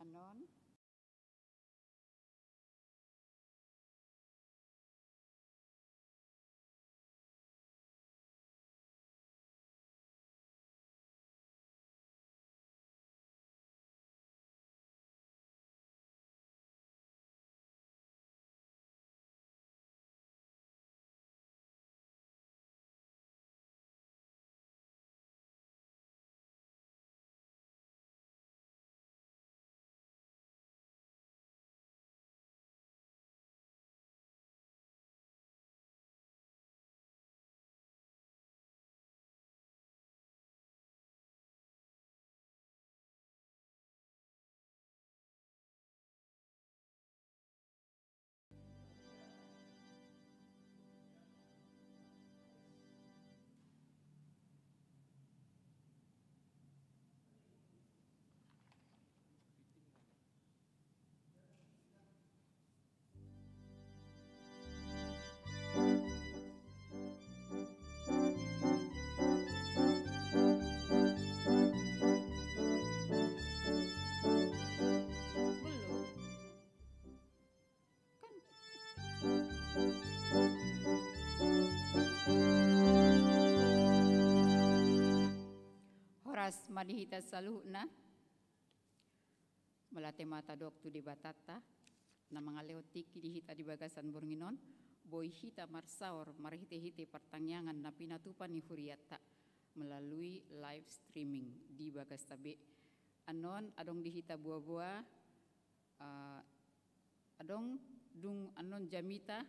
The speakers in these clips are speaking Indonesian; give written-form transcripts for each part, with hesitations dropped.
Anon. Horas madihita saluhna melate mata doktu di batata na mga leotik dihita di bagasan Bornginon boy hita marsaor marhite-hite pertanyaan na pinatupan ni Huriata melalui live streaming di bagas tabe anon adong dihita buah-buah adong dung anon jamita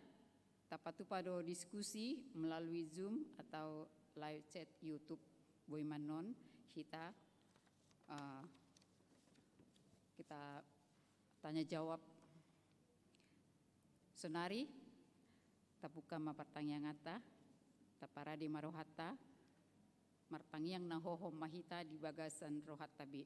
tapatupado diskusi melalui Zoom atau live chat YouTube boy manon kita tanya jawab sonari tapuka ma pertanyaan ngata tapara di marohata marpangyang na hohom mahita di bagasan rohat tabi.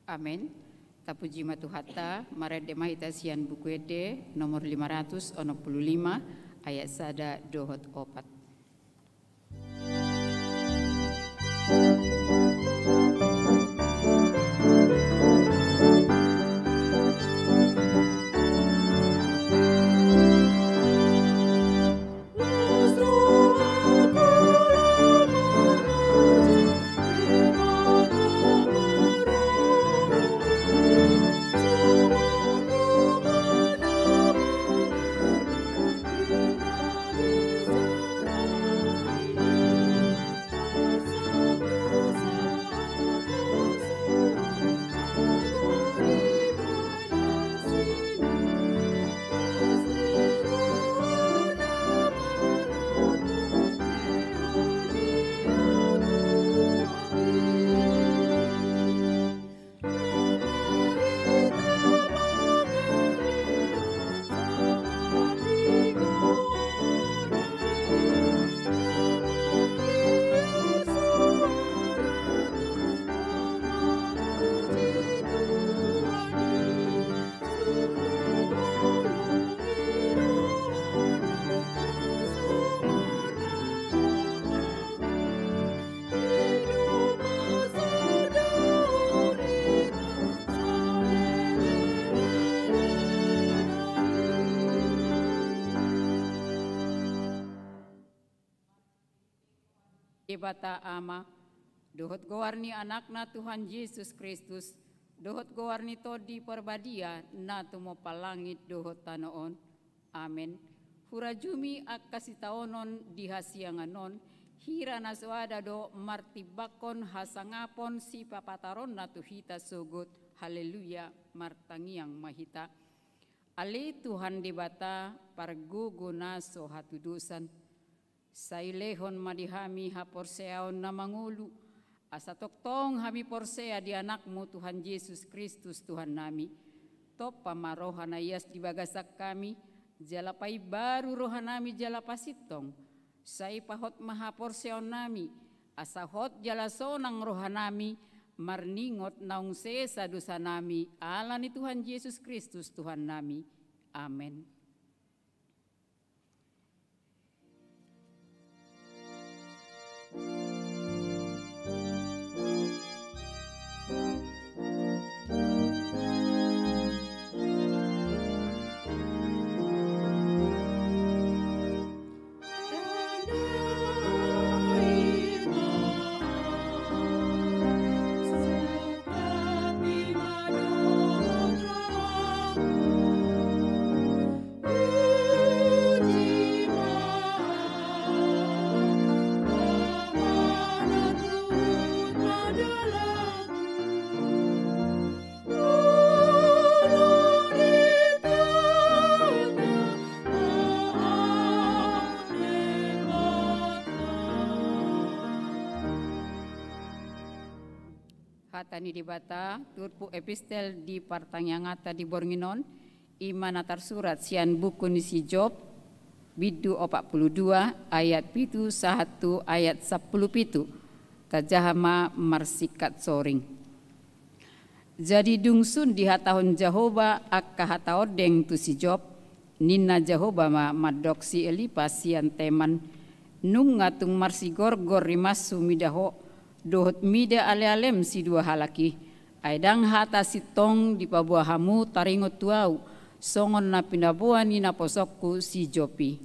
Amin. Tapuji matuhata marede mahita sian bukuede nomor 565 ayat sada dohot opat. Bata ama, dohot gowarni anakna Tuhan Yesus Kristus, dohot gowarni to di perbadia na tumo palangit dohot tanoon. Amen. Hurajumi ak kasitaonon di hasianganon, hira naswada do martibakon hasangapon si papataron na tuhita sugut. haleluya, martangiang mahita. Ale Tuhan debata parguguna so hatudusan. Sailehon madihami haporseaon na mangulu. Asa toktong hami porsea di anakmu Tuhan Yesus Kristus Tuhan nami. Top pamarohan ayas di bagasak kami. Jalapai baru rohanami jalapasitong. Sai pahot mahaporseon nami. Asa hot jalasonang rohanami. Marningot naung sesa dosa nami, ala ni Tuhan Yesus Kristus Tuhan nami. Amen. Hatani dibata, turpu epistel di partanyangata di Bornginon, imana tersurat sian buku nisi Job, bidu 42 ayat pitu 1 ayat 10 pitu, tajahama marsikat soring. Jadi dungsun di hatahon Jehovah akka hataodeng tu si Job, nina Jehovah ma madoksi Elipas sian teman, nung ngatung marsi gorgor rimasu midaho, dohot mida ale-alem si dua halaki, aidang hata sitong di pabuahamu taringot tuau, songon na pinabuan ni na posokku si Jopi.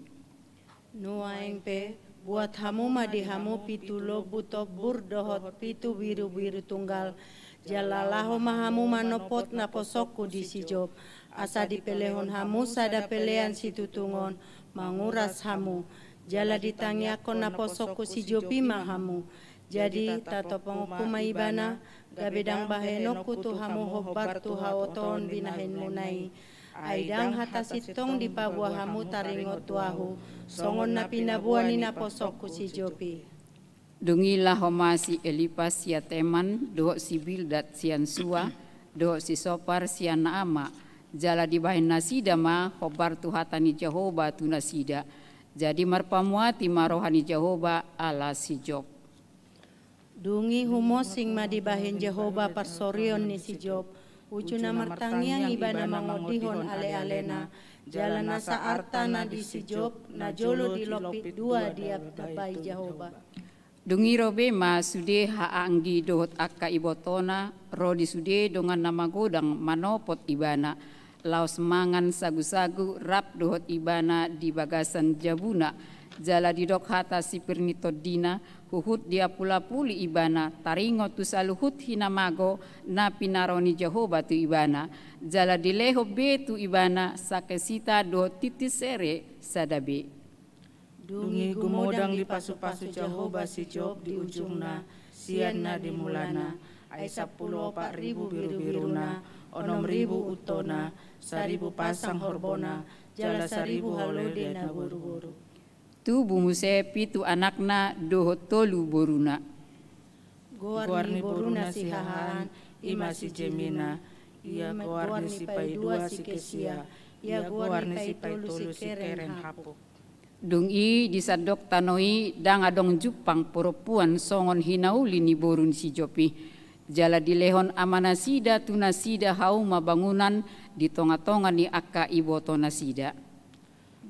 Nuaing pe, buat hamu madi hamu pitu lobu tobur dohot pitu biru-biru tunggal, jalalaho mahamu manopot na posokku di si Job, asa di pelehon hamu sada pelean si tutungon, manguras hamu, jala ditangiakon na posokku si Jopi mahamu. Jadi tato pengukuma ibana gabedang baheno kutu hamu hobar tu haoton binahen munai. Aidang hata sitong di pabuah hamu taringot tuahu. Songon na pinabuan ni na posokku si Jopi. Dungilah homasi Elipas sia teman, dohok si Bildad sian sua, dohok si Sopar sian naama. Jala di bahen nasida ma hobar tu hatani Jehovah tu nasida. Jadi marpamuati marohani Jehovah ala si Job. Dungi humosing madibahin Jehovah parsorion ni si Job. Ucuna martangiang ibana mangodihon ale-alena. Jalan nasa arta na di si Job, na jolo di lopit dua diap dabai Jehovah. Dungi robe ma sude haanggi dohot akka ibotona, rodi sude dongan nama godang manopot ibana. Laos mangan sagu-sagu rap dohot ibana di bagasan jabuna. Jala di dok hata sipir nitodina, huhut dia pula-puli ibana, taringo tu saluhut hinamago, na pinaroni Jehovah tu ibana. Jala di leho be tu ibana, sakesita do titisere sadabe. Dungi gumodang di pasu-pasu Jehovah si Job di ujungna, sian na di mulana, ay 10,000 biru-biruna, 6,000 utona, 1,000 pasang horbona, jala 1,000 halode na buru-buru. Tu bumuse pitu anakna dohot tolu boruna. Goarni boruna si Hahan, ima si Jemina, ia goarni si Paidua si Kesia, ia goarni si Paitolu si Keren Hapo. Dungi disadok tanoi dang adong jupang poropuan songon hinauli ni borun si Jopi. Jala dilehon amanasida tunasida hauma bangunan di tonga-tonga ni akka iboto nasida.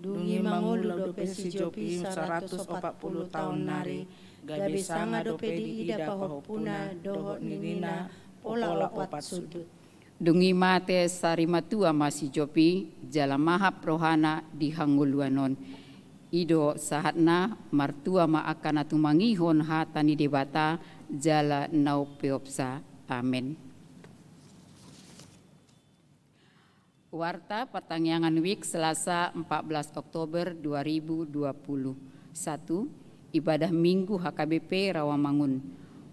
Dungi mangulu dope si Jopi 140 tahun nari, gabe sanga dope di ida pahopuna dohot ninina pola opat sudut. Dungi mate sarimatua masih Jopi jala mahap rohana di hanguluanon. Ido sahatna martua ma akan atumangihon hatani debata jala nau peopsa. Amin. Warta Pertanyaan Week Selasa 14 Oktober 2020. 1. Ibadah Minggu HKBP Rawamangun.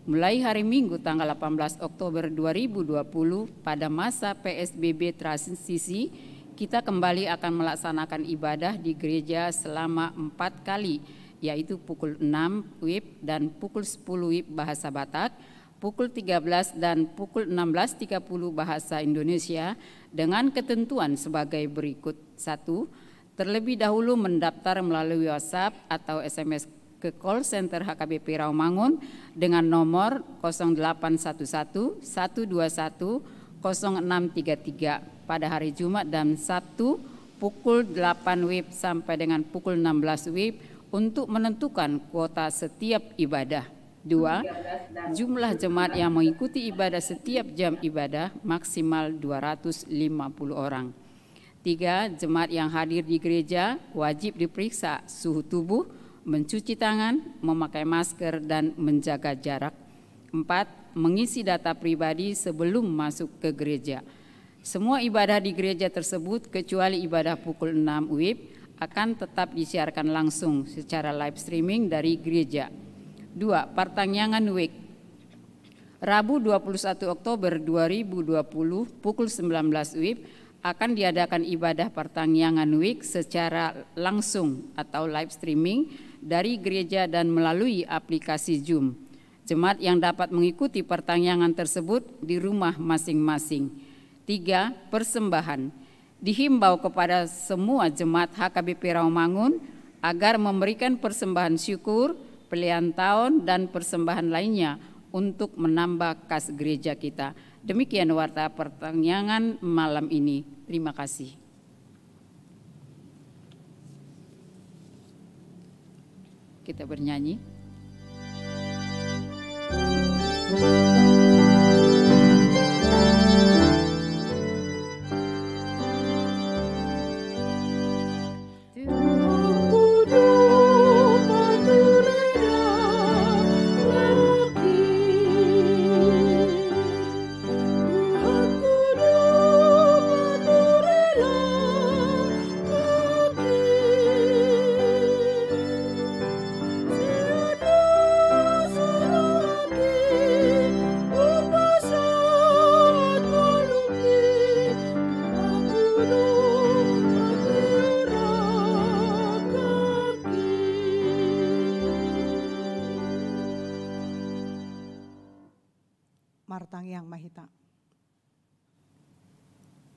Mulai hari Minggu tanggal 18 Oktober 2020 pada masa PSBB transisi, kita kembali akan melaksanakan ibadah di gereja selama 4 kali, yaitu pukul 6 WIB dan pukul 10 WIB bahasa Batak, pukul 13 dan pukul 16.30 bahasa Indonesia dengan ketentuan sebagai berikut. 1. Terlebih dahulu mendaftar melalui WhatsApp atau SMS ke call center HKBP Rawamangun dengan nomor 0811 121 0633 pada hari Jumat dan Sabtu pukul 8 WIB sampai dengan pukul 16 WIB untuk menentukan kuota setiap ibadah. 2. Jumlah jemaat yang mengikuti ibadah setiap jam ibadah maksimal 250 orang. 3. Jemaat yang hadir di gereja wajib diperiksa suhu tubuh, mencuci tangan, memakai masker, dan menjaga jarak. 4. Mengisi data pribadi sebelum masuk ke gereja. Semua ibadah di gereja tersebut kecuali ibadah pukul 6 WIB akan tetap disiarkan langsung secara live streaming dari gereja. 2. Pertangyangan Week. Rabu 21 Oktober 2020 pukul 19 WIB akan diadakan ibadah Pertangyangan Week secara langsung atau live streaming dari gereja dan melalui aplikasi Zoom. Jemaat yang dapat mengikuti pertangyangan tersebut di rumah masing-masing. 3. Persembahan. Dihimbau kepada semua jemaat HKBP Rawamangun agar memberikan persembahan syukur, pelian tahun, dan persembahan lainnya untuk menambah kas gereja kita. Demikian warta pertangyangan malam ini. Terima kasih. Kita bernyanyi. Martangyang mahita.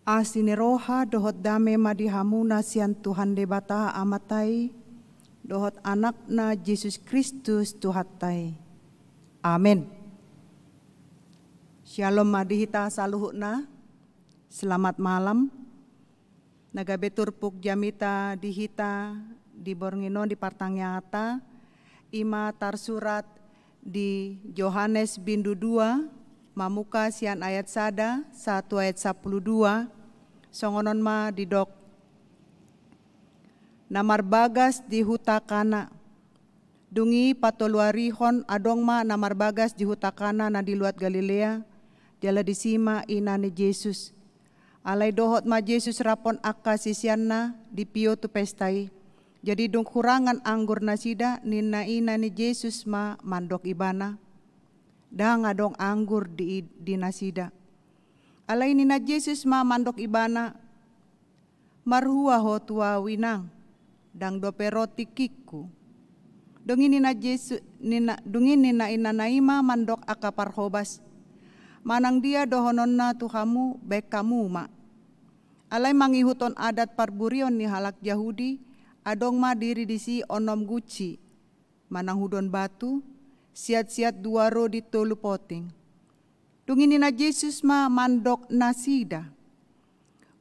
Asineroha dohot dame madihamuna sian Tuhan debata amatai, dohot anakna Yesus Kristus Tuhatai. Amin. Shalom madihita saluhuna. Selamat malam. Nagabetur puk jamita dihita di Bornginon di Partangyangata. Ima tarsurat di Yohanes bindu 2. Mamuka sian ayat 1 ayat 12, songonon ma didok. Namar bagas di hutakana, dungi patoluarihon adong ma namar bagas di hutakana na di luat Galilea, jala disima inani Yesus. Alay dohot ma Yesus rapon akka sisianna di pio tu pestai. Jadi dung kurangan anggur nasida nina inani Yesus ma mandok ibana. Dah ngadong anggur di nasida. Alay ni na Yesus ma mandok ibana. Marhua ho tua winang. Dang doperoti kiku. Dungin ni na Yesus dungin ni na inanaima mandok akaparhobas. Manang dia dohonon na tuhamu bek kamu ma. Alay mangihuton adat parburion ni halak Yahudi. Adong ma diri disi onom guci. Manang hudon batu. Siat-siat duaro di tolu poting. Dungini na Yesus ma mandok nasida.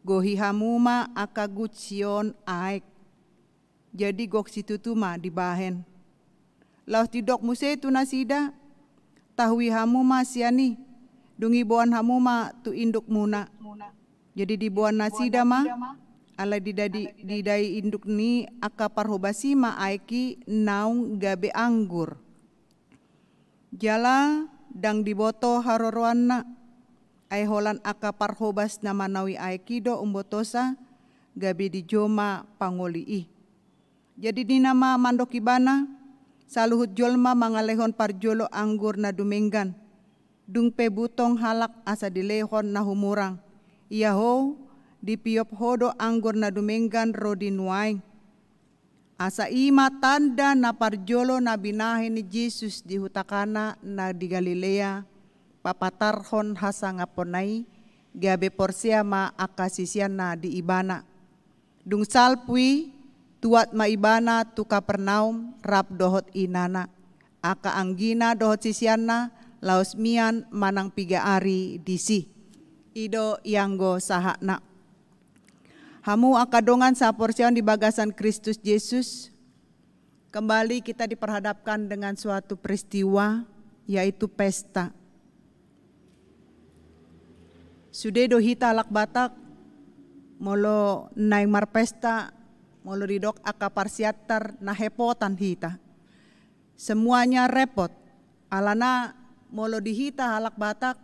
Gohi hamuma akagucion aek. Jadi gok situtu ma dibahen. Laus tidok muse tu nasida. Tahui hamuma siani. Dungi boan hamuma tu induk muna. Jadi di boan nasida ma. Ala didai induk ni akaparhobasi ma aeki naung gabe anggur. Jala dang diboto haroroanna ay holan akaparhobas na manawi aikido umbotosa gabi di joma pangolii. Jadi di nama mandok ibana saluhut jolma mangalehon parjolo anggur na dumenggan. Dung pe butong halak asa dilehon na humurang. Iaho dipiop hodo anggur na dumenggan rodi nuaing. Asa ima tanda na parjolo na binahe ni Jesus di hutakana na di Galilea. Papatarhon hasa ngaponai. Gabe porsia ma akasisian na di ibana. Dung salpui tuat ma ibana tu Kapernaum rap dohot inana. Aka anggina dohot sisianna laos mian manang 3 ari disi. Ido yanggo sahakna. Hamu akadongan sa porsian di bagasan Kristus Yesus. Kembali kita diperhadapkan dengan suatu peristiwa yaitu pesta. Sudedo hita alak Batak molo naing marpesta molo didok aka parsiatar na hepotan hita. Semuanya repot. Alana molo dihita alak Batak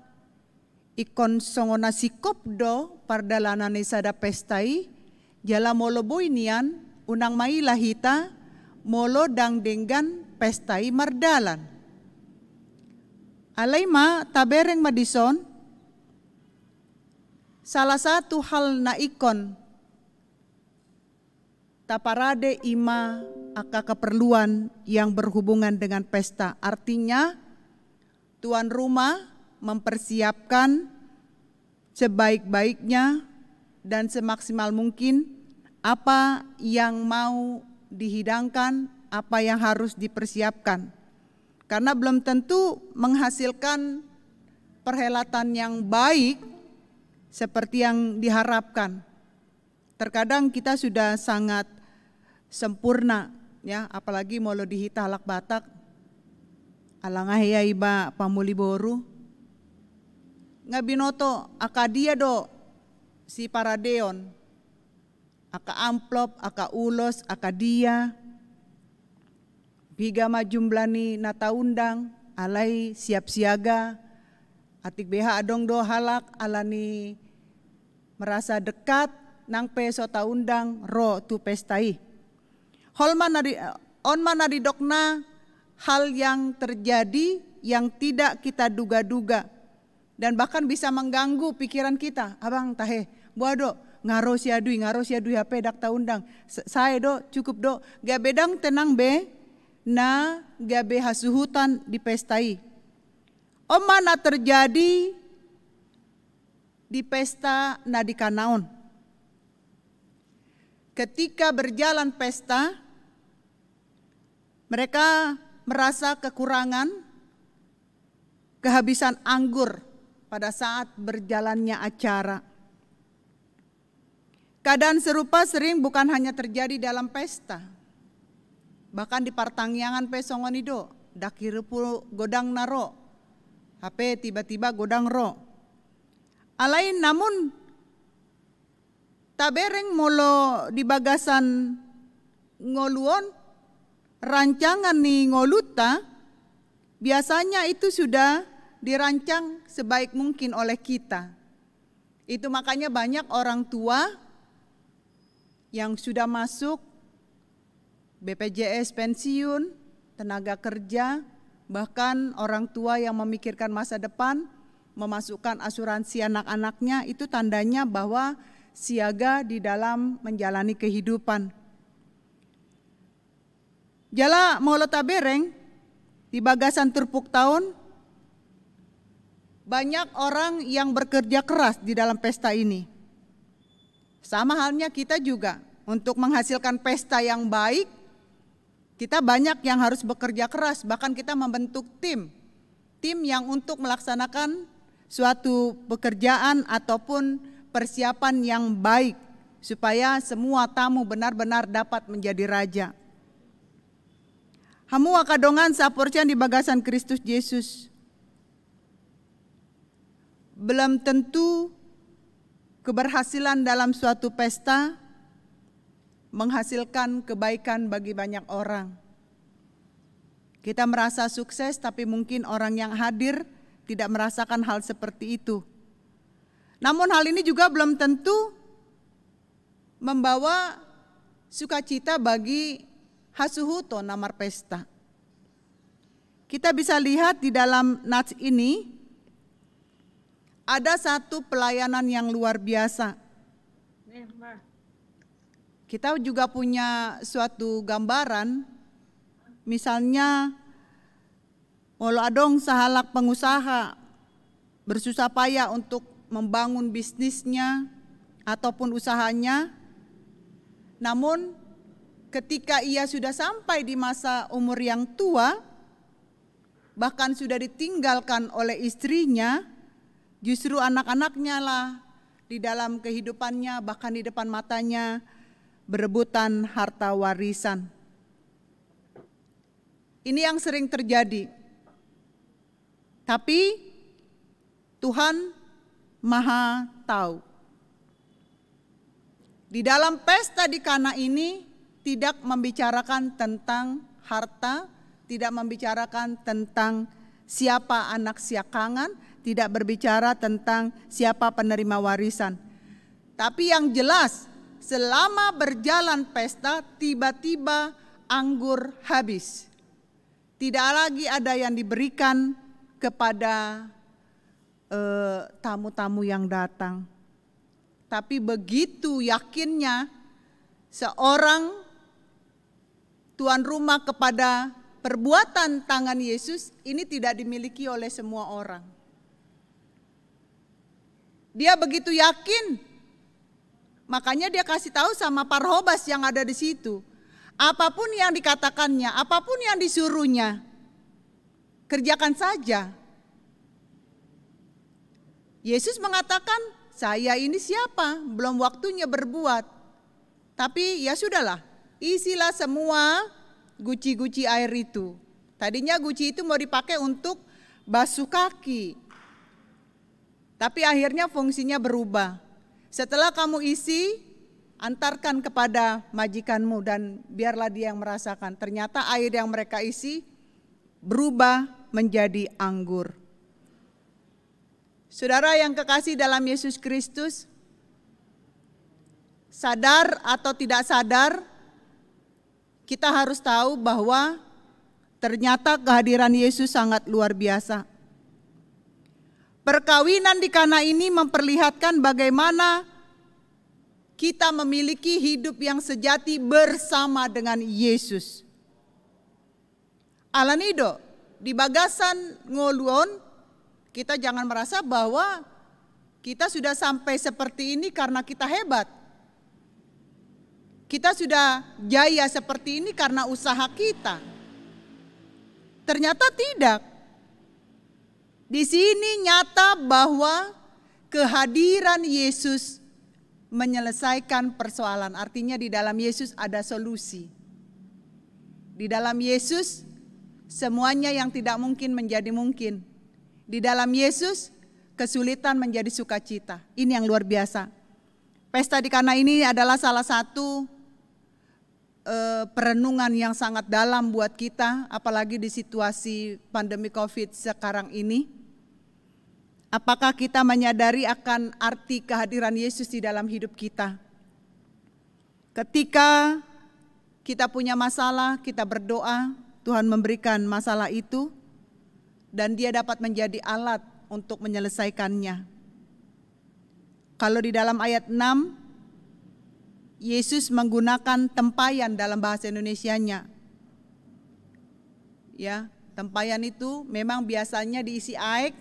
ikon songona sikop do pardalanan ni sada pestai jala molo boinian unang maila hita molo dang denggan pestai mardalan. Alay ma tabereng madison salah satu hal na ikon taparade ima aka keperluan yang berhubungan dengan pesta. Artinya tuan rumah mempersiapkan sebaik-baiknya dan semaksimal mungkin apa yang mau dihidangkan, apa yang harus dipersiapkan. Karena belum tentu menghasilkan perhelatan yang baik seperti yang diharapkan. Terkadang kita sudah sangat sempurna ya, apalagi molo dihita halak Batak. Alangah ya iba pamuli boru. Ngabinoto aka dia do si paradeon. Aka amplop, aka ulos, aka dia. Biga majumblani nata undang, alai siap siaga. Atik beha adong do halak alani merasa dekat nang peso taundang ro tu pestai. Onman nadidokna hal yang terjadi yang tidak kita duga-duga dan bahkan bisa mengganggu pikiran kita. Abang tahe, buado ngaro si adui hape dak taundang. Saya do cukup do gabedang tenang be na gabe hasuhutan di pestai. Mana terjadi di pesta Nadikanaon. Ketika berjalan pesta, mereka merasa kekurangan, kehabisan anggur pada saat berjalannya acara. Keadaan serupa sering bukan hanya terjadi dalam pesta, bahkan di partangyangan pesongonido, dakirepu godang naro. HP tiba-tiba godang ro. Alain namun tabereng molo di bagasan ngoluon rancangan ni ngoluta biasanya itu sudah dirancang sebaik mungkin oleh kita. Itu makanya banyak orang tua yang sudah masuk BPJS pensiun, tenaga kerja, bahkan orang tua yang memikirkan masa depan, memasukkan asuransi anak-anaknya, itu tandanya bahwa siaga di dalam menjalani kehidupan. Jala molo tabereng di bagasan turpuk tahun, banyak orang yang bekerja keras di dalam pesta ini. Sama halnya kita juga, untuk menghasilkan pesta yang baik, kita banyak yang harus bekerja keras, bahkan kita membentuk tim yang untuk melaksanakan suatu pekerjaan ataupun persiapan yang baik supaya semua tamu benar-benar dapat menjadi raja. Hamu akadongan saporsian di bagasan Kristus Yesus. Belum tentu keberhasilan dalam suatu pesta menghasilkan kebaikan bagi banyak orang. Kita merasa sukses tapi mungkin orang yang hadir tidak merasakan hal seperti itu. Namun hal ini juga belum tentu membawa sukacita bagi hasuhuto namar pesta. kita bisa lihat di dalam nats ini ada satu pelayanan yang luar biasa. Kita juga punya suatu gambaran, misalnya walau adong sahalak pengusaha bersusah payah untuk membangun bisnisnya ataupun usahanya, namun ketika ia sudah sampai di masa umur yang tua, bahkan sudah ditinggalkan oleh istrinya, justru anak-anaknya lah di dalam kehidupannya, bahkan di depan matanya berebutan harta warisan. Ini yang sering terjadi. Tapi Tuhan Maha tahu. Di dalam pesta di Kana ini tidak membicarakan tentang harta, tidak membicarakan tentang siapa anak siakangan, tidak berbicara tentang siapa penerima warisan. Tapi yang jelas, selama berjalan pesta, tiba-tiba anggur habis. Tidak lagi ada yang diberikan kepada tamu-tamu yang datang. Tapi begitu yakinnya seorang tuan rumah kepada perbuatan tangan Yesus, ini tidak dimiliki oleh semua orang. Dia begitu yakin, makanya dia kasih tahu sama Parhobas yang ada di situ. Apapun yang dikatakannya, apapun yang disuruhnya, kerjakan saja. Yesus mengatakan, saya ini siapa? Belum waktunya berbuat. Tapi ya sudahlah, isilah semua guci-guci air itu. Tadinya guci itu mau dipakai untuk basuh kaki. Tapi akhirnya fungsinya berubah. Setelah kamu isi, antarkan kepada majikanmu dan biarlah dia yang merasakan. Ternyata air yang mereka isi berubah menjadi anggur. Saudara yang kekasih dalam Yesus Kristus, sadar atau tidak sadar, kita harus tahu bahwa ternyata kehadiran Yesus sangat luar biasa. Perkawinan di Kana ini memperlihatkan bagaimana kita memiliki hidup yang sejati bersama dengan Yesus. Alanido, di bagasan ngoluon, kita jangan merasa bahwa kita sudah sampai seperti ini karena kita hebat. Kita sudah jaya seperti ini karena usaha kita. Ternyata tidak. Di sini nyata bahwa kehadiran Yesus menyelesaikan persoalan. Artinya di dalam Yesus ada solusi. Di dalam Yesus semuanya yang tidak mungkin menjadi mungkin. Di dalam Yesus kesulitan menjadi sukacita. Ini yang luar biasa. Pesta di Kana ini adalah salah satu perenungan yang sangat dalam buat kita, apalagi di situasi pandemi COVID sekarang ini. Apakah kita menyadari akan arti kehadiran Yesus di dalam hidup kita? Ketika kita punya masalah, kita berdoa, Tuhan memberikan masalah itu, dan dia dapat menjadi alat untuk menyelesaikannya. Kalau di dalam ayat 6, Yesus menggunakan tempayan dalam bahasa Indonesianya. Ya, tempayan itu memang biasanya diisi aek,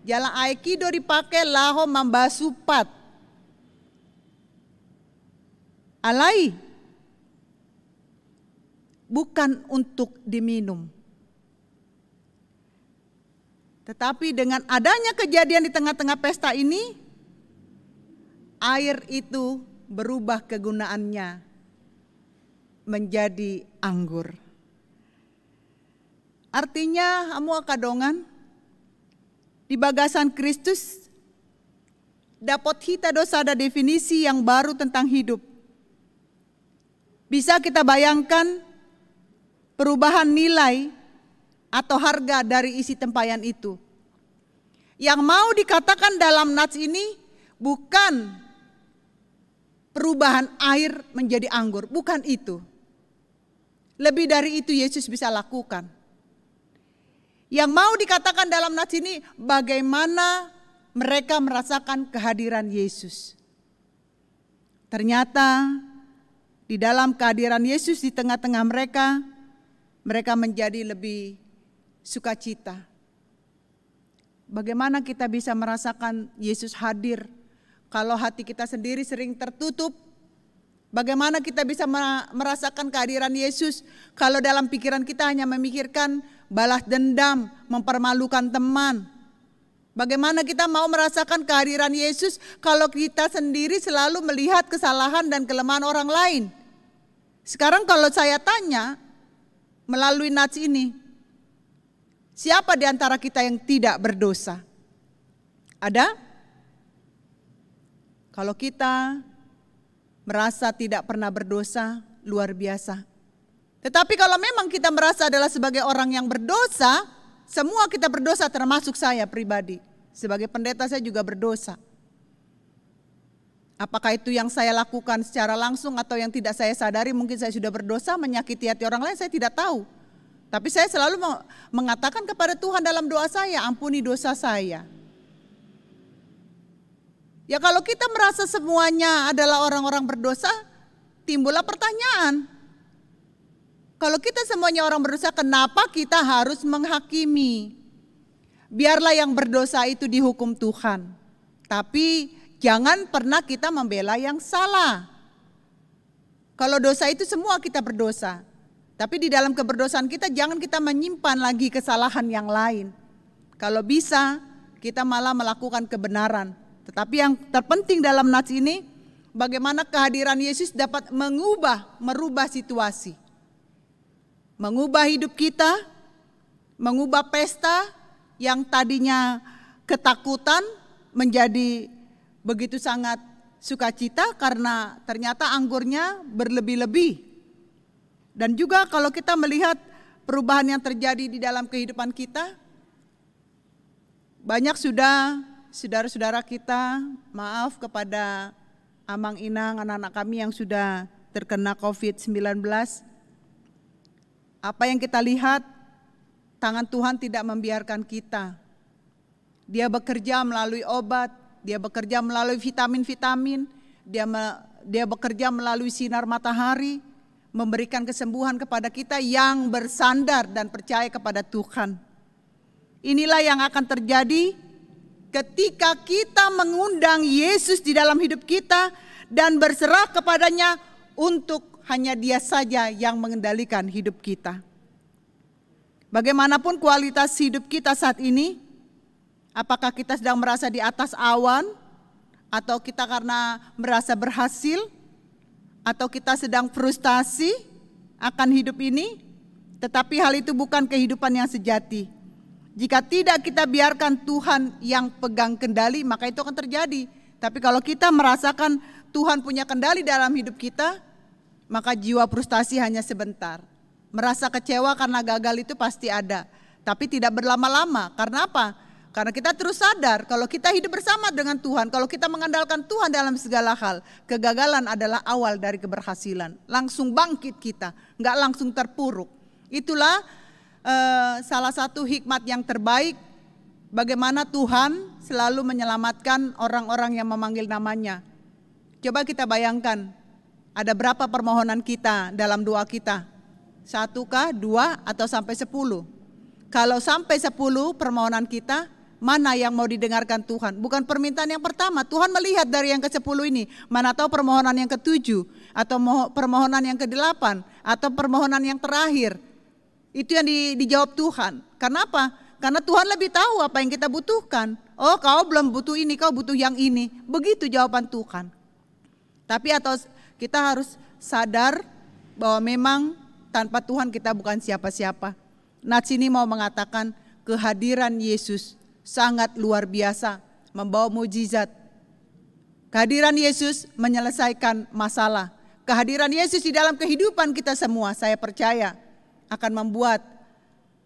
jala aekido dipakai laho membasuh pat. Alai, bukan untuk diminum. Tetapi dengan adanya kejadian di tengah-tengah pesta ini, air itu berubah kegunaannya menjadi anggur. Artinya, hamu kadongan di bagasan Kristus dapat hita dosa ada definisi yang baru tentang hidup. Bisa kita bayangkan perubahan nilai atau harga dari isi tempayan itu. Yang mau dikatakan dalam nats ini bukan perubahan air menjadi anggur, bukan itu. Lebih dari itu Yesus bisa lakukan. Yang mau dikatakan dalam nats ini bagaimana mereka merasakan kehadiran Yesus. Ternyata di dalam kehadiran Yesus di tengah-tengah mereka, mereka menjadi lebih sukacita. Bagaimana kita bisa merasakan Yesus hadir kalau hati kita sendiri sering tertutup? Bagaimana kita bisa merasakan kehadiran Yesus kalau dalam pikiran kita hanya memikirkan balas dendam, mempermalukan teman? Bagaimana kita mau merasakan kehadiran Yesus kalau kita sendiri selalu melihat kesalahan dan kelemahan orang lain? Sekarang kalau saya tanya melalui nats ini, siapa di antara kita yang tidak berdosa? Ada? Kalau kita merasa tidak pernah berdosa, luar biasa. Tetapi kalau memang kita merasa adalah sebagai orang yang berdosa, semua kita berdosa termasuk saya pribadi. Sebagai pendeta saya juga berdosa. Apakah itu yang saya lakukan secara langsung atau yang tidak saya sadari, mungkin saya sudah berdosa menyakiti hati orang lain, saya tidak tahu. Tapi saya selalu mengatakan kepada Tuhan dalam doa saya, ampuni dosa saya. Ya kalau kita merasa semuanya adalah orang-orang berdosa, timbullah pertanyaan. Kalau kita semuanya orang berdosa, kenapa kita harus menghakimi? Biarlah yang berdosa itu dihukum Tuhan. Tapi jangan pernah kita membela yang salah. Kalau dosa itu semua kita berdosa. Tapi di dalam keberdosaan kita jangan kita menyimpan lagi kesalahan yang lain. Kalau bisa kita malah melakukan kebenaran. Tetapi yang terpenting dalam nats ini, bagaimana kehadiran Yesus dapat merubah situasi. Mengubah hidup kita, mengubah pesta yang tadinya ketakutan menjadi begitu sangat sukacita karena ternyata anggurnya berlebih-lebih. Dan juga kalau kita melihat perubahan yang terjadi di dalam kehidupan kita, banyak sudah saudara-saudara kita, maaf kepada Amang Inang, anak-anak kami yang sudah terkena COVID-19. Apa yang kita lihat, tangan Tuhan tidak membiarkan kita. Dia bekerja melalui obat, dia bekerja melalui vitamin-vitamin, dia bekerja melalui sinar matahari, memberikan kesembuhan kepada kita yang bersandar dan percaya kepada Tuhan. Inilah yang akan terjadi ketika kita mengundang Yesus di dalam hidup kita dan berserah kepadanya untuk hanya Dia saja yang mengendalikan hidup kita. Bagaimanapun kualitas hidup kita saat ini, apakah kita sedang merasa di atas awan, atau kita karena merasa berhasil, atau kita sedang frustasi akan hidup ini, tetapi hal itu bukan kehidupan yang sejati. Jika tidak kita biarkan Tuhan yang pegang kendali, maka itu akan terjadi. Tapi kalau kita merasakan Tuhan punya kendali dalam hidup kita, maka jiwa frustasi hanya sebentar. Merasa kecewa karena gagal itu pasti ada, tapi tidak berlama-lama. Karena apa? Karena kita terus sadar kalau kita hidup bersama dengan Tuhan, kalau kita mengandalkan Tuhan dalam segala hal, kegagalan adalah awal dari keberhasilan. Langsung bangkit kita, nggak langsung terpuruk. Itulah salah satu hikmat yang terbaik bagaimana Tuhan selalu menyelamatkan orang-orang yang memanggil namanya. Coba kita bayangkan, ada berapa permohonan kita dalam doa kita? 1 kah, 2 atau sampai 10? Kalau sampai 10 permohonan kita, mana yang mau didengarkan Tuhan? Bukan permintaan yang pertama, Tuhan melihat dari yang ke-10 ini, mana tahu permohonan yang ke-7 atau permohonan yang ke-8 atau permohonan yang terakhir. Itu yang dijawab Tuhan. Karena apa? Karena Tuhan lebih tahu apa yang kita butuhkan. Oh, kau belum butuh ini, kau butuh yang ini. Begitu jawaban Tuhan. Tapi atau kita harus sadar bahwa memang tanpa Tuhan kita bukan siapa-siapa. Nats ini mau mengatakan kehadiran Yesus sangat luar biasa, membawa mujizat. Kehadiran Yesus menyelesaikan masalah. Kehadiran Yesus di dalam kehidupan kita semua, saya percaya akan membuat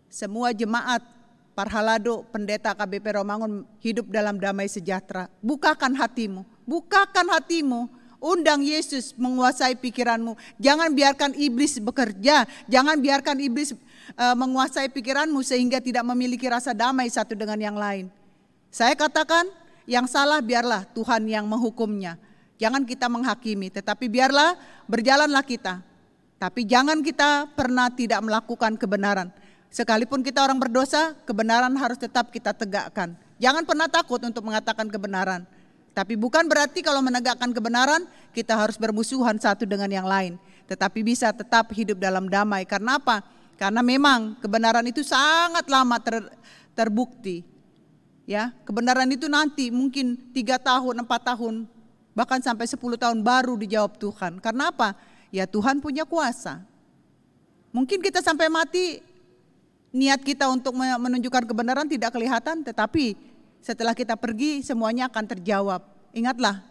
semua jemaat, Parhalado, pendeta KBP Romangun hidup dalam damai sejahtera. Bukakan hatimu, undang Yesus menguasai pikiranmu. Jangan biarkan iblis bekerja, jangan biarkan iblis menguasai pikiranmu sehingga tidak memiliki rasa damai satu dengan yang lain. Saya katakan yang salah biarlah Tuhan yang menghukumnya. Jangan kita menghakimi, tetapi biarlah berjalanlah kita. Tapi jangan kita pernah tidak melakukan kebenaran. Sekalipun kita orang berdosa, kebenaran harus tetap kita tegakkan. Jangan pernah takut untuk mengatakan kebenaran. Tapi bukan berarti kalau menegakkan kebenaran kita harus bermusuhan satu dengan yang lain. Tetapi bisa tetap hidup dalam damai. Karena apa? Karena memang kebenaran itu sangat lama terbukti. Ya, kebenaran itu nanti mungkin 3 tahun, 4 tahun, bahkan sampai 10 tahun baru dijawab Tuhan. Karena apa? Ya Tuhan punya kuasa. Mungkin kita sampai mati, niat kita untuk menunjukkan kebenaran tidak kelihatan, tetapi setelah kita pergi semuanya akan terjawab. Ingatlah,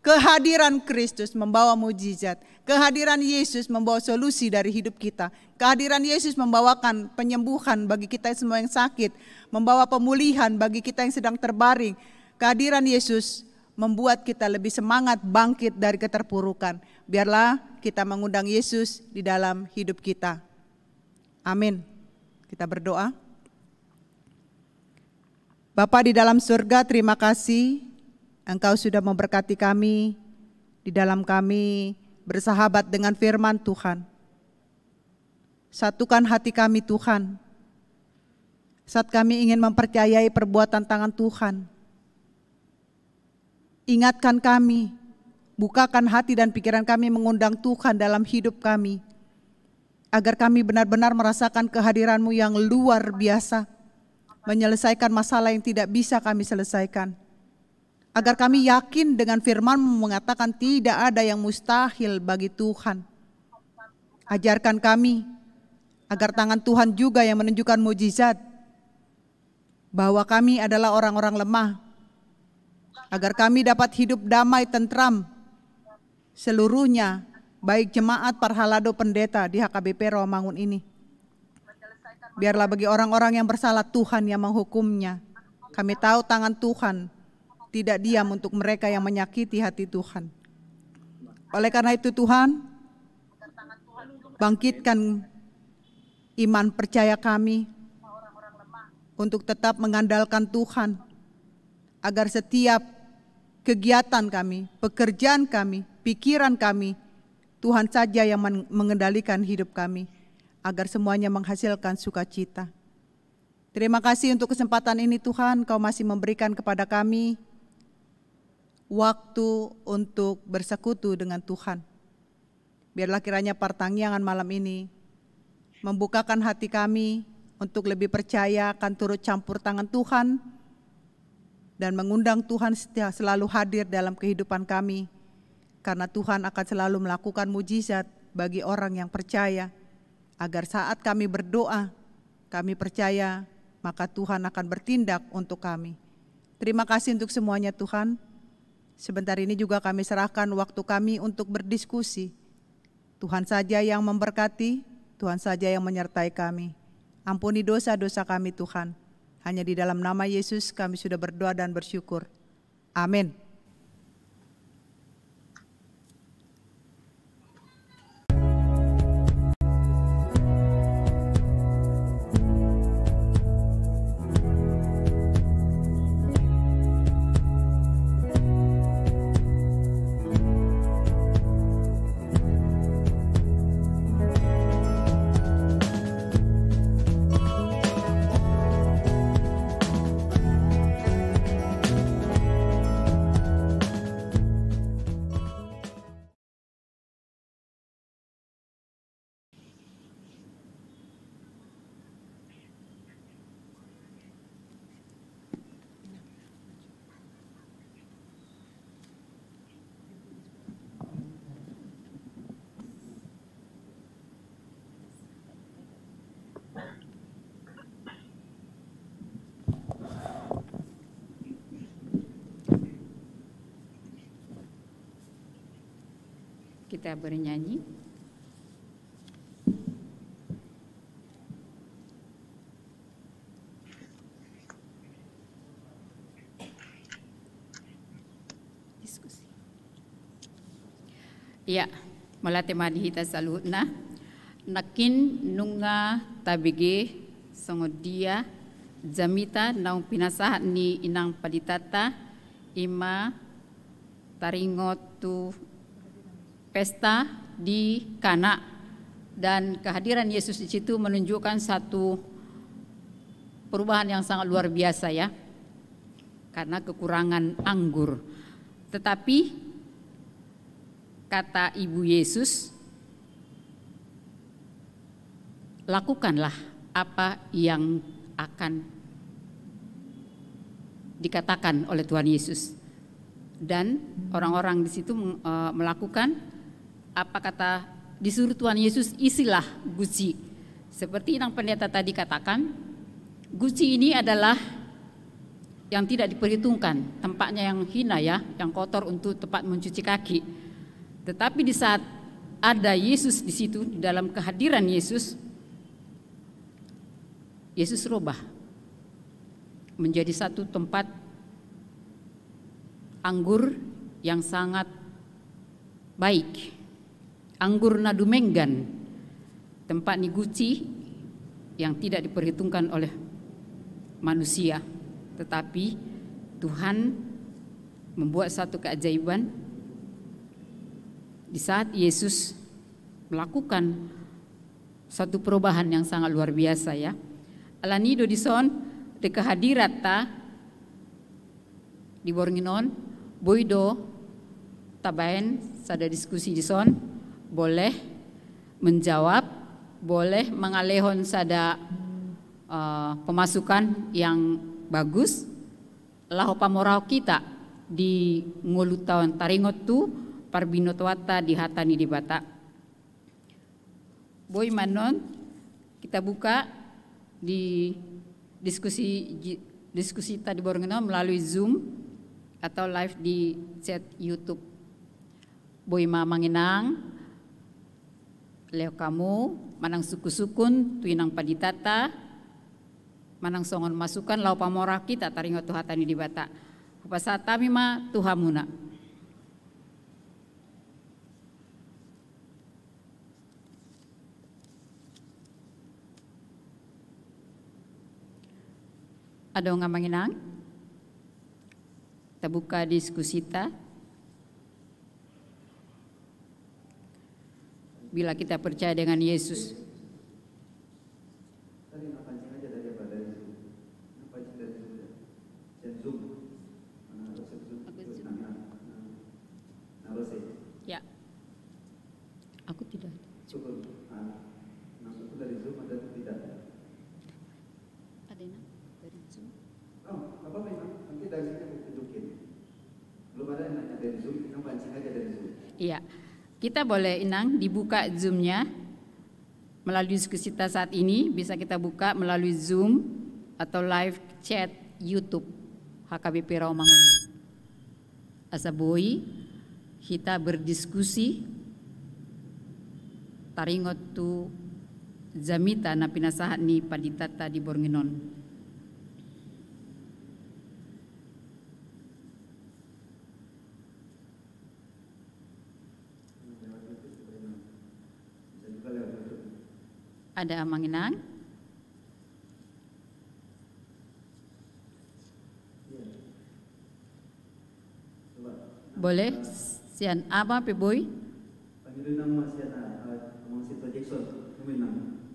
kehadiran Kristus membawa mujizat. Kehadiran Yesus membawa solusi dari hidup kita. Kehadiran Yesus membawakan penyembuhan bagi kita semua yang sakit. Membawa pemulihan bagi kita yang sedang terbaring. Kehadiran Yesus membuat kita lebih semangat bangkit dari keterpurukan. Biarlah kita mengundang Yesus di dalam hidup kita. Amin. Kita berdoa. Bapa di dalam surga, terima kasih Engkau sudah memberkati kami, di dalam kami bersahabat dengan firman Tuhan. Satukan hati kami Tuhan, saat kami ingin mempercayai perbuatan tangan Tuhan. Ingatkan kami, bukakan hati dan pikiran kami mengundang Tuhan dalam hidup kami, agar kami benar-benar merasakan kehadiran-Mu yang luar biasa, menyelesaikan masalah yang tidak bisa kami selesaikan. Agar kami yakin dengan firman-Mu mengatakan tidak ada yang mustahil bagi Tuhan. Ajarkan kami agar tangan Tuhan juga yang menunjukkan mujizat, bahwa kami adalah orang-orang lemah, agar kami dapat hidup damai tentram seluruhnya, baik jemaat Parhalado Pendeta di HKBP Rawamangun ini. Biarlah bagi orang-orang yang bersalah Tuhan yang menghukumnya. Kami tahu tangan Tuhan tidak diam untuk mereka yang menyakiti hati Tuhan. Oleh karena itu Tuhan, bangkitkan iman percaya kami untuk tetap mengandalkan Tuhan, agar setiap kegiatan kami, pekerjaan kami, pikiran kami, Tuhan saja yang mengendalikan hidup kami, agar semuanya menghasilkan sukacita. Terima kasih untuk kesempatan ini Tuhan, Kau masih memberikan kepada kami waktu untuk bersekutu dengan Tuhan. Biarlah kiranya pertanggihan malam ini membukakan hati kami untuk lebih percaya akan turut campur tangan Tuhan dan mengundang Tuhan selalu hadir dalam kehidupan kami, karena Tuhan akan selalu melakukan mujizat bagi orang yang percaya, agar saat kami berdoa, kami percaya, maka Tuhan akan bertindak untuk kami. Terima kasih untuk semuanya Tuhan. Sebentar ini juga kami serahkan waktu kami untuk berdiskusi. Tuhan saja yang memberkati, Tuhan saja yang menyertai kami. Ampuni dosa-dosa kami Tuhan. Hanya di dalam nama Yesus kami sudah berdoa dan bersyukur. Amin. Kita bernyanyi. Diskusi. Ya, mula tema dihita salutna nakin nunga tabege songodia jamita naung pinasahan ni inang paditata ima taringot tu pesta di Kana, dan kehadiran Yesus di situ menunjukkan satu perubahan yang sangat luar biasa ya, karena kekurangan anggur. Tetapi kata Ibu Yesus, lakukanlah apa yang akan dikatakan oleh Tuhan Yesus. Dan orang-orang di situ melakukan apa kata disuruh Tuhan Yesus, isilah guci. Seperti yang pendeta tadi katakan, guci ini adalah yang tidak diperhitungkan, tempatnya yang hina ya, yang kotor untuk tempat mencuci kaki. Tetapi di saat ada Yesus di situ, di dalam kehadiran Yesus, Yesus rubah menjadi satu tempat anggur yang sangat baik, anggur nadumenggan, tempat niguci yang tidak diperhitungkan oleh manusia, tetapi Tuhan membuat satu keajaiban di saat Yesus melakukan satu perubahan yang sangat luar biasa ya. Alanido di son de kehadirata di Bornginon boido tabaen sada diskusi di son, boleh menjawab, boleh mengalehon sada pemasukan yang bagus. Laho pamorao kita di ngulutawan taringot tu parbinotwata di hatani di bata. Boy manon kita buka di diskusi tadi Bornginon melalui Zoom atau live di chat YouTube. Boy mamanginang leo kamu manang suku-sukun tuinang paditata manang songon masukan lau pamora kita taringot tuhatani di bata. Kupasata mima tuhamuna. Ada nga manginang? Kita buka diskusi ta. Bila kita percaya dengan Yesus. Ya. Aku tidak. Maksudku dari Zoom ada tidak? Ada dari Zoom. Oh, apa memang? Nanti dari sini aku tunjukin. Belum ada yang nanya dari Zoom, kita pancing aja dari Zoom. Iya, kita boleh Inang dibuka Zoom-nya melalui diskusi kita saat ini, bisa kita buka melalui Zoom atau live chat YouTube HKBP Rawamangun. Asaboi kita berdiskusi taringot tu jamita na pinasahan ni paditata di Bornginon. Ada amanginang? Boleh? Sian apa peboy?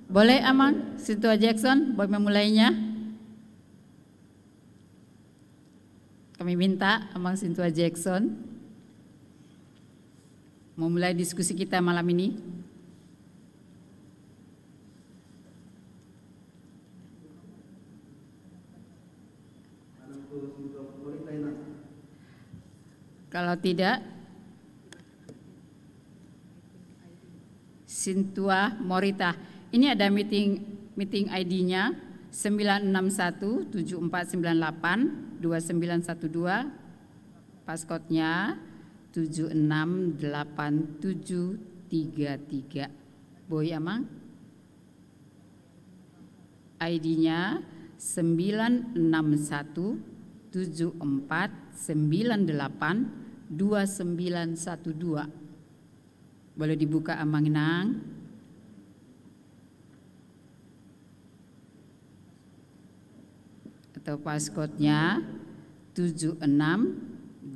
Boleh amang Situa Jackson, boy memulainya. Kami minta amang Situa Jackson memulai diskusi kita malam ini. Kalau tidak, Sintua Morita. Ini ada meeting ID-nya 96174982912, passcode-nya 768733. Boy amang? ID-nya 96174982912. Boleh dibuka amanginang. atau passcode-nya 768733.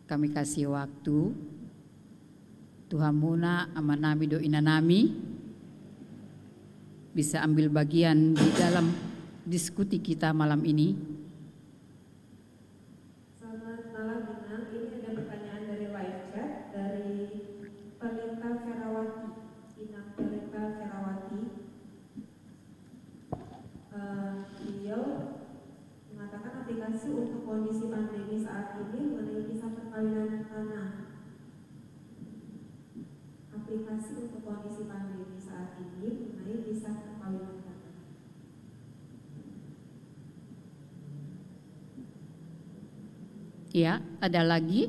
Kami kasih waktu Tuhan Muna amanami do inanami bisa ambil bagian di dalam diskusi kita malam ini. Selamat malam Inang, ini ada pertanyaan dari live chat dari Pelita Ferawati. Inang Pelita Ferawati. Beliau mengatakan aplikasi untuk kondisi pandemi saat ini mengenai kisah perkawinan tanah. Aplikasi untuk kondisi pandemi saat ini mengenai kisah perkawinan tanah. Ya, ada lagi.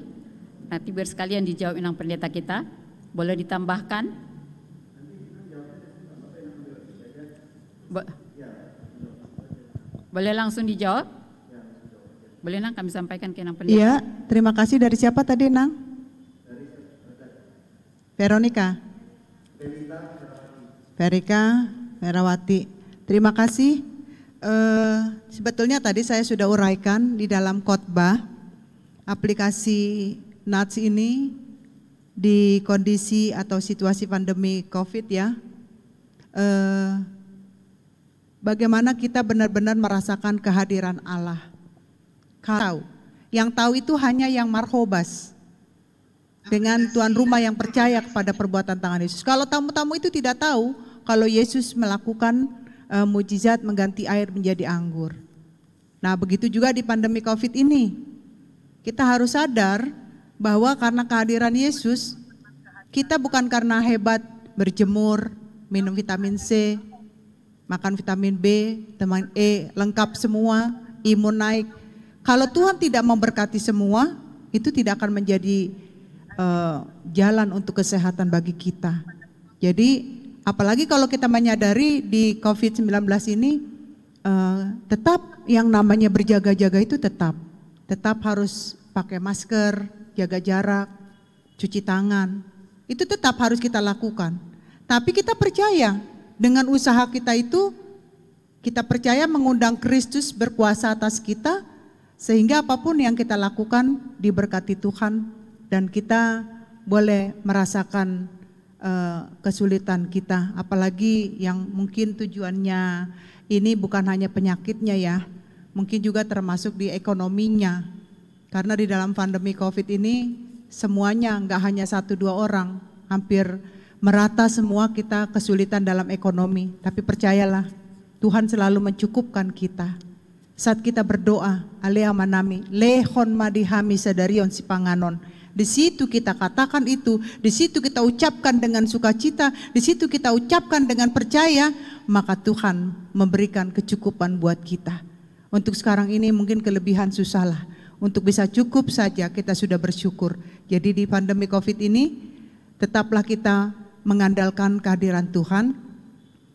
Nanti biar sekalian dijawab Inang Pendeta kita. Boleh ditambahkan? Boleh langsung dijawab? Boleh Nang, kami sampaikan ke Inang Pendeta. Iya, terima kasih. Dari siapa tadi, Nang? Veronica. Verika Ferawati. Terima kasih. Sebetulnya tadi saya sudah uraikan di dalam khotbah aplikasi NATS ini di kondisi atau situasi pandemi COVID ya. Bagaimana kita benar-benar merasakan kehadiran Allah. Yang tahu itu hanya yang marhobas dengan tuan rumah yang percaya kepada perbuatan tangan Yesus. Kalau tamu-tamu itu tidak tahu kalau Yesus melakukan mujizat mengganti air menjadi anggur. Nah, begitu juga di pandemi COVID ini. Kita harus sadar bahwa karena kehadiran Yesus, kita bukan karena hebat berjemur, minum vitamin C, makan vitamin B, vitamin E, lengkap semua, imun naik. Kalau Tuhan tidak memberkati semua, itu tidak akan menjadi jalan untuk kesehatan bagi kita. Jadi apalagi kalau kita menyadari di COVID-19 ini tetap yang namanya berjaga-jaga itu tetap harus pakai masker, jaga jarak, cuci tangan. Itu tetap harus kita lakukan. Tapi kita percaya dengan usaha kita itu, kita percaya mengundang Kristus berkuasa atas kita, sehingga apapun yang kita lakukan diberkati Tuhan dan kita boleh merasakan kesulitan kita, apalagi yang mungkin tujuannya ini bukan hanya penyakitnya ya, mungkin juga termasuk di ekonominya, karena di dalam pandemi COVID ini semuanya, nggak hanya 1-2 orang, hampir merata semua kita kesulitan dalam ekonomi. Tapi percayalah, Tuhan selalu mencukupkan kita. Saat kita berdoa, alea manami, lehon madihami sadarion si panganon. Di situ kita katakan itu, di situ kita ucapkan dengan sukacita, di situ kita ucapkan dengan percaya, maka Tuhan memberikan kecukupan buat kita. Untuk sekarang ini mungkin kelebihan susahlah, untuk bisa cukup saja kita sudah bersyukur. Jadi di pandemi COVID ini, tetaplah kita mengandalkan kehadiran Tuhan,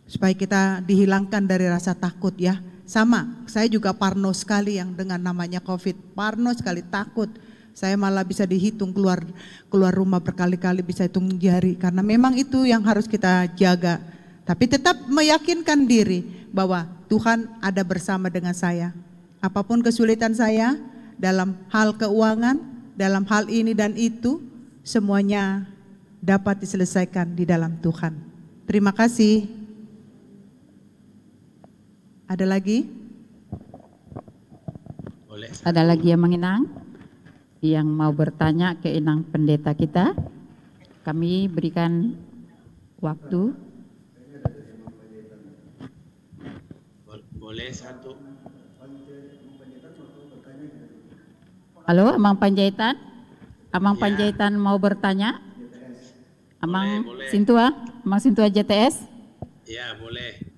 supaya kita dihilangkan dari rasa takut ya. Sama, saya juga parno sekali yang dengan namanya COVID, parno sekali, takut. Saya malah bisa dihitung keluar rumah berkali-kali, bisa hitung jari, karena memang itu yang harus kita jaga. Tapi tetap meyakinkan diri bahwa Tuhan ada bersama dengan saya. Apapun kesulitan saya dalam hal keuangan, dalam hal ini dan itu, semuanya dapat diselesaikan di dalam Tuhan. Terima kasih. Ada lagi? Boleh. Ada lagi yang menginang? Yang mau bertanya ke Inang Pendeta kita? Kami berikan waktu. Boleh satu. Halo, Amang Panjaitan? Amang Ya. Panjaitan mau bertanya? Amang Boleh. Sintua? Amang Sintua JTS? Ya, boleh.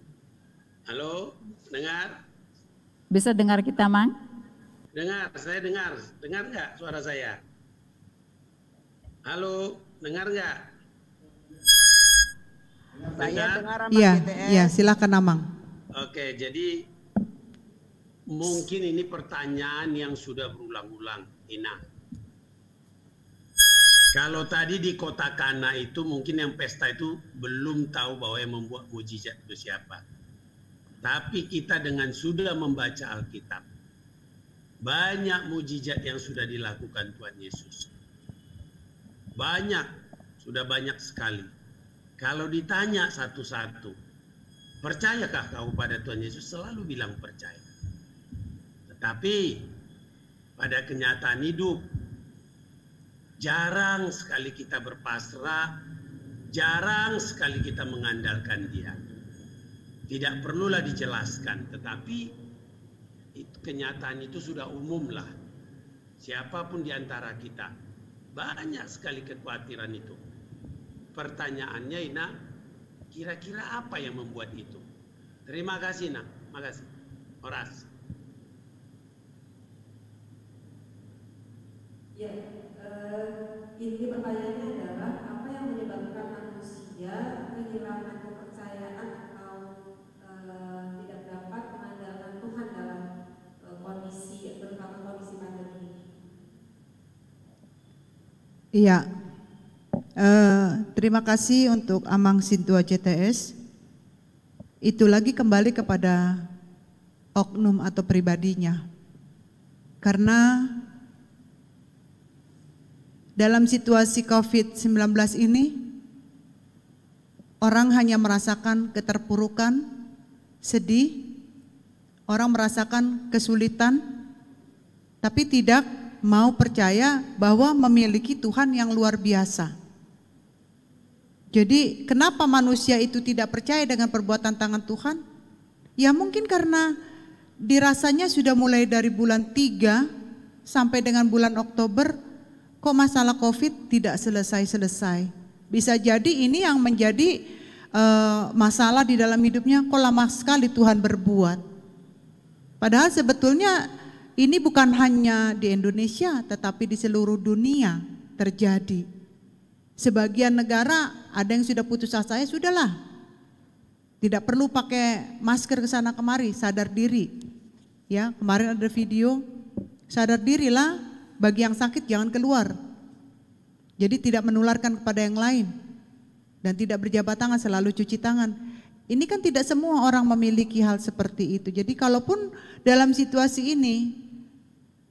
Halo, dengar? Bisa dengar kita, Mang? Dengar, saya dengar. Dengar nggak suara saya? Halo, dengar nggak? Dengar? Iya, silakan Amang. Oke, jadi mungkin ini pertanyaan yang sudah berulang-ulang, Ina. Kalau tadi di kota Kana itu mungkin yang pesta itu belum tahu bahwa yang membuat mujizat itu siapa. Tapi kita dengan sudah membaca Alkitab, banyak mujizat yang sudah dilakukan Tuhan Yesus. Banyak, sudah banyak sekali. Kalau ditanya satu-satu, percayakah kau pada Tuhan Yesus? Selalu bilang percaya. Tetapi pada kenyataan hidup, jarang sekali kita berpasrah, jarang sekali kita mengandalkan Dia. Tidak perlulah dijelaskan, tetapi kenyataan itu sudah umum lah. Siapapun di antara kita, banyak sekali kekhawatiran itu. Pertanyaannya, Ina, kira-kira apa yang membuat itu? Terima kasih, Ina. Makasih. Horas. Ya, inti pertanyaannya adalah apa yang menyebabkan manusia kehilangan kepercayaan atau tidak dapat mengandalkan Tuhan dalam kondisi, terutama kondisi pandemi ini. Iya, terima kasih untuk Amang Sintua CTS. Itu lagi kembali kepada oknum atau pribadinya. Karena dalam situasi COVID-19 ini, orang hanya merasakan keterpurukan, sedih, orang merasakan kesulitan, tapi tidak mau percaya bahwa memiliki Tuhan yang luar biasa. Jadi kenapa manusia itu tidak percaya dengan perbuatan tangan Tuhan? Ya mungkin karena dirasanya sudah mulai dari bulan 3 sampai dengan bulan Oktober, kok masalah COVID tidak selesai-selesai. Bisa jadi ini yang menjadi masalah di dalam hidupnya, kok lama sekali Tuhan berbuat. Padahal sebetulnya ini bukan hanya di Indonesia, tetapi di seluruh dunia terjadi. Sebagian negara ada yang sudah putus asa, ya sudahlah. Tidak perlu pakai masker ke sana kemari, sadar diri. Ya, kemarin ada video, sadar dirilah, bagi yang sakit jangan keluar. Jadi tidak menularkan kepada yang lain. Dan tidak berjabat tangan, selalu cuci tangan. Ini kan tidak semua orang memiliki hal seperti itu. Jadi kalaupun dalam situasi ini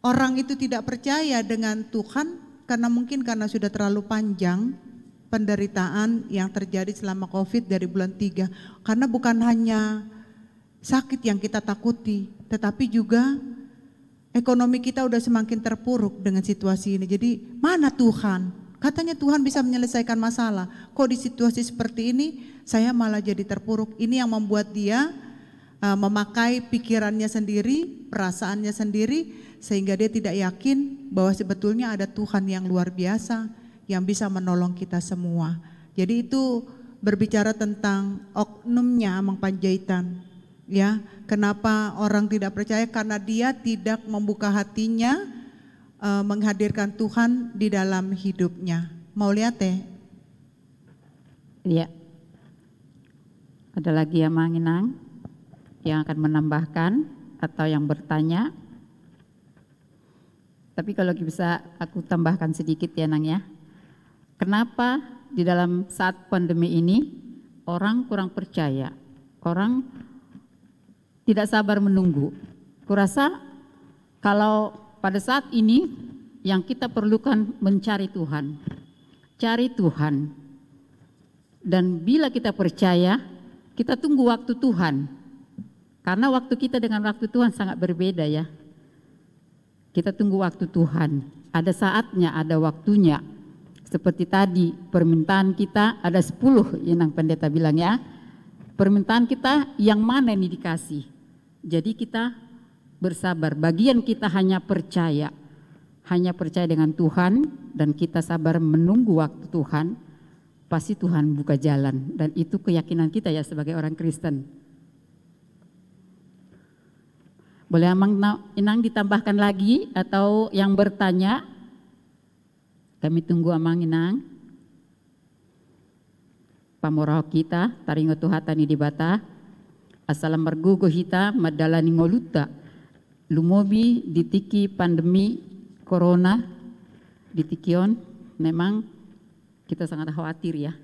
orang itu tidak percaya dengan Tuhan karena sudah terlalu panjang penderitaan yang terjadi selama COVID dari bulan 3. Karena bukan hanya sakit yang kita takuti, tetapi juga ekonomi kita udah semakin terpuruk dengan situasi ini. Jadi mana Tuhan? Katanya Tuhan bisa menyelesaikan masalah. Kok di situasi seperti ini saya malah jadi terpuruk. Ini yang membuat dia memakai pikirannya sendiri, perasaannya sendiri, sehingga dia tidak yakin bahwa sebetulnya ada Tuhan yang luar biasa yang bisa menolong kita semua. Jadi itu berbicara tentang oknumnya Amang Panjaitan. Ya, kenapa orang tidak percaya? Karena dia tidak membuka hatinya menghadirkan Tuhan di dalam hidupnya. Mau lihat teh? Iya. Ada lagi yang menginang yang akan menambahkan atau yang bertanya? Tapi kalau bisa aku tambahkan sedikit ya Nang ya. Kenapa di dalam saat pandemi ini orang kurang percaya, orang tidak sabar menunggu. Kurasa kalau pada saat ini yang kita perlukan mencari Tuhan, cari Tuhan. Dan bila kita percaya, kita tunggu waktu Tuhan. Karena waktu kita dengan waktu Tuhan sangat berbeda ya. Kita tunggu waktu Tuhan. Ada saatnya, ada waktunya. Seperti tadi permintaan kita ada 10 yang pendeta bilang ya. Permintaan kita yang mana ini dikasih. Jadi kita bersabar. Bagian kita hanya percaya dengan Tuhan dan kita sabar menunggu waktu Tuhan. Pasti Tuhan buka jalan dan itu keyakinan kita ya sebagai orang Kristen. Boleh Amang Inang ditambahkan lagi atau yang bertanya? Kami tunggu Amang Inang. Pamorao kita taringo tuhatani di bata. Asalam bergugo hita madalani ngoluta. Lumobi ditiki pandemi corona ditikion memang kita sangat khawatir ya.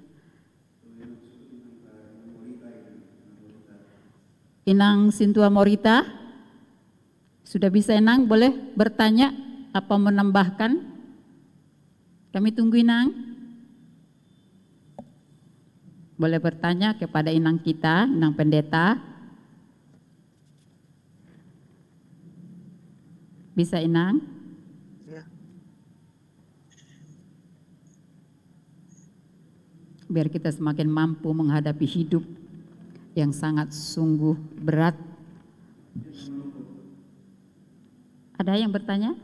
Inang Sintua Morita, sudah bisa Inang, boleh bertanya apa menambahkan? Kami tunggu Inang. Boleh bertanya kepada Inang kita, Inang Pendeta. Bisa Inang? Ya. Biar kita semakin mampu menghadapi hidup yang sangat sungguh berat. Ada yang bertanya?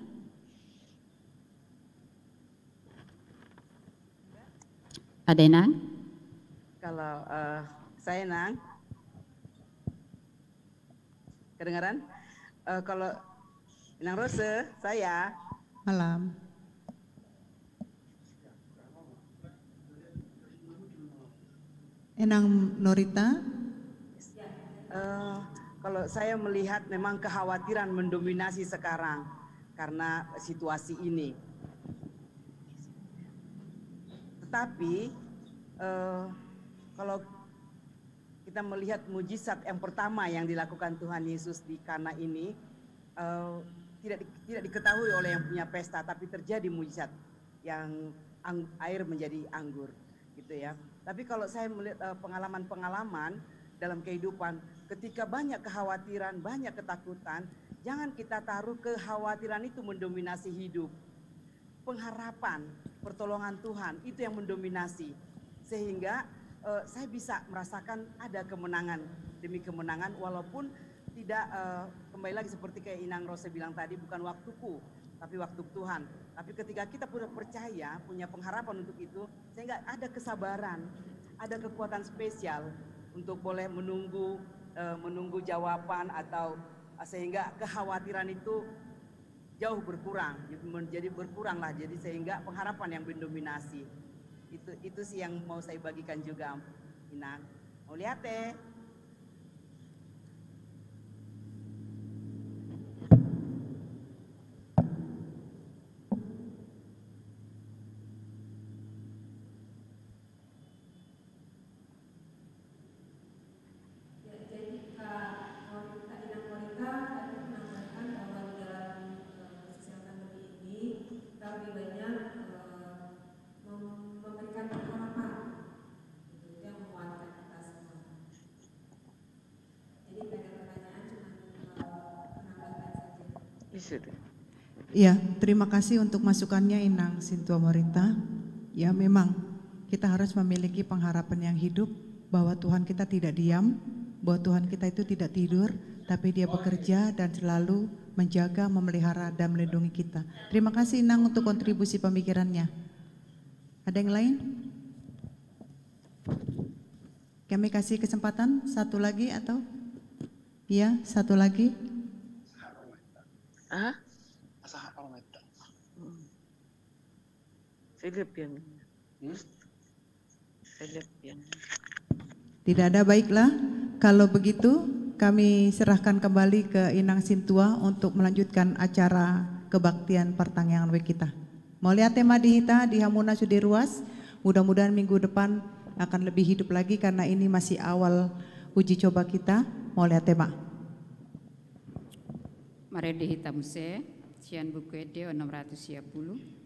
Ada Inang? Kalau saya Nang, kedengaran? Kalau Inang Rose, saya. Malam. Enang Norita. Kalau saya melihat memang kekhawatiran mendominasi sekarang karena situasi ini. Tetapi kalau kita melihat mujizat yang pertama yang dilakukan Tuhan Yesus di Kana ini, tidak diketahui oleh yang punya pesta, tapi terjadi mujizat yang air menjadi anggur, gitu ya. Tapi kalau saya melihat pengalaman-pengalaman dalam kehidupan, ketika banyak kekhawatiran, banyak ketakutan, jangan kita taruh kekhawatiran itu mendominasi hidup. Pengharapan, pertolongan Tuhan itu yang mendominasi, sehingga saya bisa merasakan ada kemenangan demi kemenangan, walaupun tidak kembali lagi seperti kayak Inang Rose bilang tadi, bukan waktuku tapi waktu Tuhan. Tapi ketika kita punya percaya, punya pengharapan untuk itu, sehingga ada kesabaran, ada kekuatan spesial untuk boleh menunggu jawaban, atau sehingga kekhawatiran itu jauh berkurang, menjadi berkurang lah, jadi sehingga pengharapan yang mendominasi. Itu sih yang mau saya bagikan juga, Inang. Mau lihat teh? Ya, terima kasih untuk masukannya Inang Sintua Morita. Ya, memang kita harus memiliki pengharapan yang hidup bahwa Tuhan kita tidak diam, bahwa Tuhan kita itu tidak tidur, tapi Dia bekerja dan selalu menjaga, memelihara, dan melindungi kita. Terima kasih Inang untuk kontribusi pemikirannya. Ada yang lain? Kami kasih kesempatan satu lagi atau? Iya, satu lagi. Tidak ada, baiklah. Kalau begitu kami serahkan kembali ke Inang Sintua untuk melanjutkan acara kebaktian pertangyangan kita. Mau lihat tema dihita di Hamuna Sudiruas, mudah-mudahan minggu depan akan lebih hidup lagi karena ini masih awal uji coba kita. Mau lihat tema. Mari dihita muse, cian buku ede 610.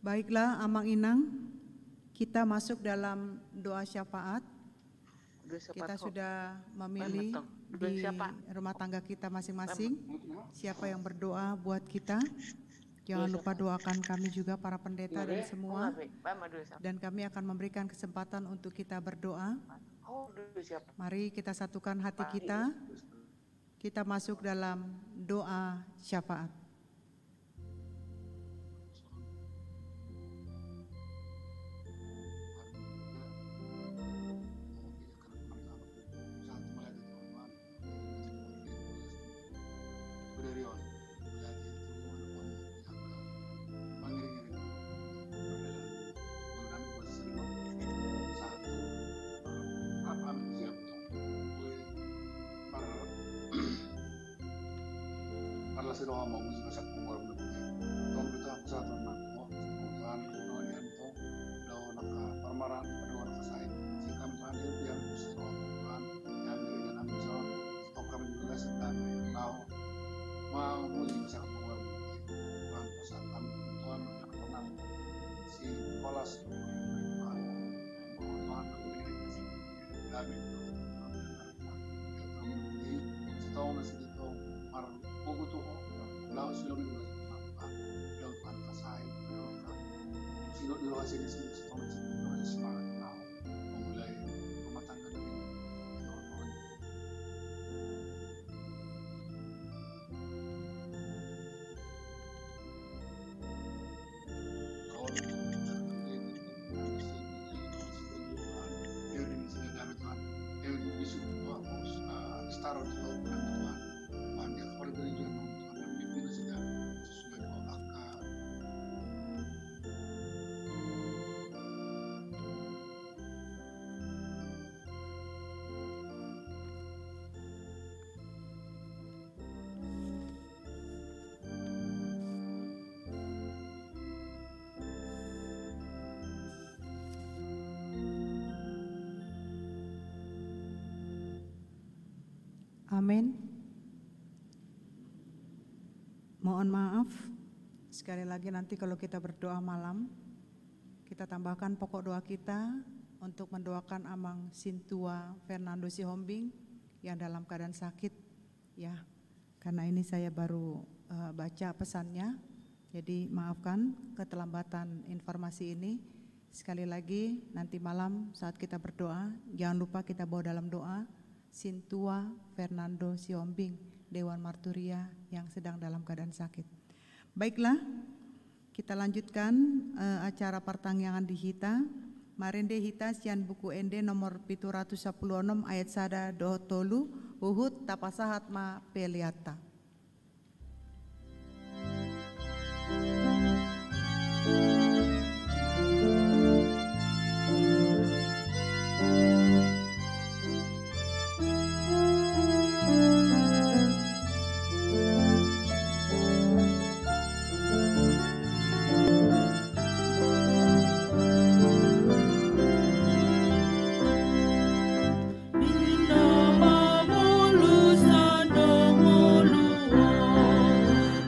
Baiklah, Amang Inang, kita masuk dalam doa syafaat. Kita sudah memilih di rumah tangga kita masing-masing siapa yang berdoa buat kita. Jangan lupa doakan kami juga para pendeta dan semua. Dan kami akan memberikan kesempatan untuk kita berdoa. Mari kita satukan hati kita. Kita masuk dalam doa syafaat. Sino mo musika sa kumar mo tong kita sa ton na mo kan no yan to daw naka parmaran padua naka sai si kam pandir yang sino kan yang dari dalam so to kami juga setan mau mau musika sa kumar mo kan pasatan tuan tenang si kolas kan mohon kami tahu nasi itu mar pugutu lao sila may mga lao pan kasay pero sino dilo kasi ni sino sa tong sino sa smart now mulai pumatanggal na din noon start of the banyak pergerakan itu sudah sesuai dengan akal. Amin. Mohon maaf, sekali lagi nanti kalau kita berdoa malam, kita tambahkan pokok doa kita untuk mendoakan Amang Sintua Fernando Sihombing yang dalam keadaan sakit. Ya, karena ini saya baru baca pesannya, jadi maafkan keterlambatan informasi ini. Sekali lagi nanti malam saat kita berdoa, jangan lupa kita bawa dalam doa Sintua Fernando Sihombing, Dewan Marturia yang sedang dalam keadaan sakit. Baiklah, kita lanjutkan acara pertangyangan di Hita. Marende Hita sian buku ende nomor 716 ayat sada doh tolu uhut tapasahat ma peliata.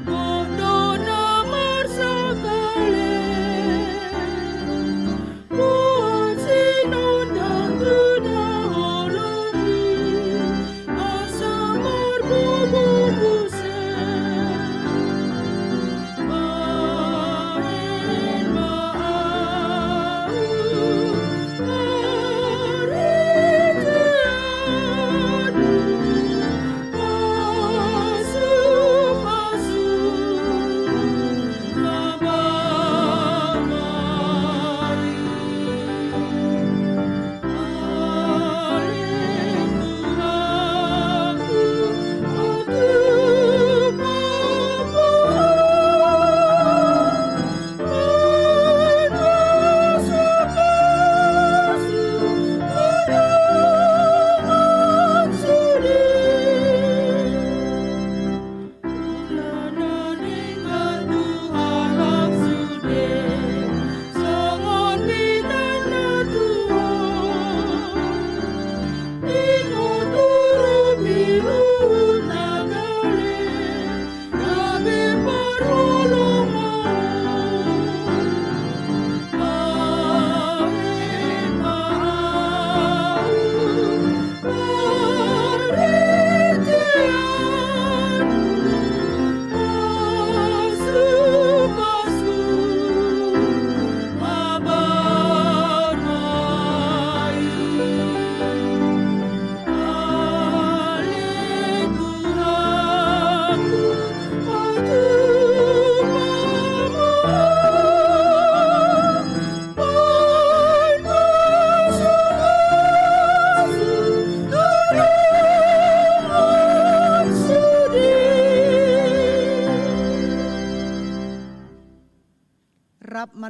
Bodo nomor sekali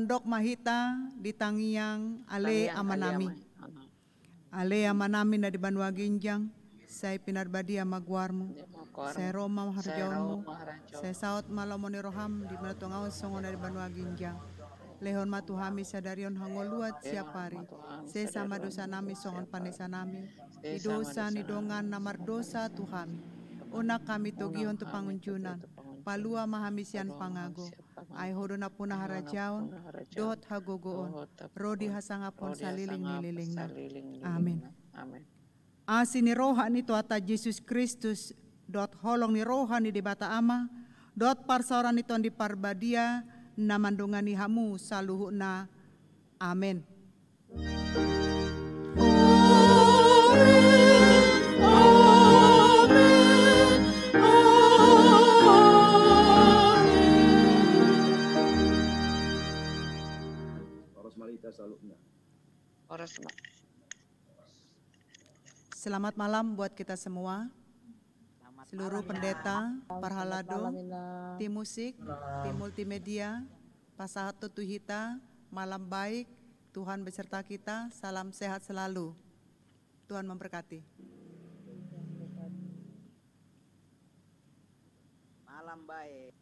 pondok mahita di tangiang ale amanami. Ale amanami na di banwa ginjang, say pinarbadia magwarmo, say Roma maharjaonmo, say saot malamoni roham di manatungawon songon na di banwa ginjang. Lehon matuhami sa darion hangoluat siapari, say sama dosa nami songon panesa nami, di dosa ni dongan namar dosa tuhami. Una kami togihon tu pangunjunan, palua mahamisian pangago, ay hodo na puna harajaon, dot hagogoon, rodi hasangapon saliling nililing na. Amin. Asi ni roha ni tuata Jesus Kristus, dot holong ni roha ni di bata ama, dot parsaoran ni tuan di parbadia, na mandungan ni hamu saluhu na. Amin. Selamat malam buat kita semua. Seluruh pendeta, parhalado, tim musik, tim multimedia, pasahat tutuhita, malam baik, Tuhan beserta kita, salam sehat selalu. Tuhan memberkati. Malam baik.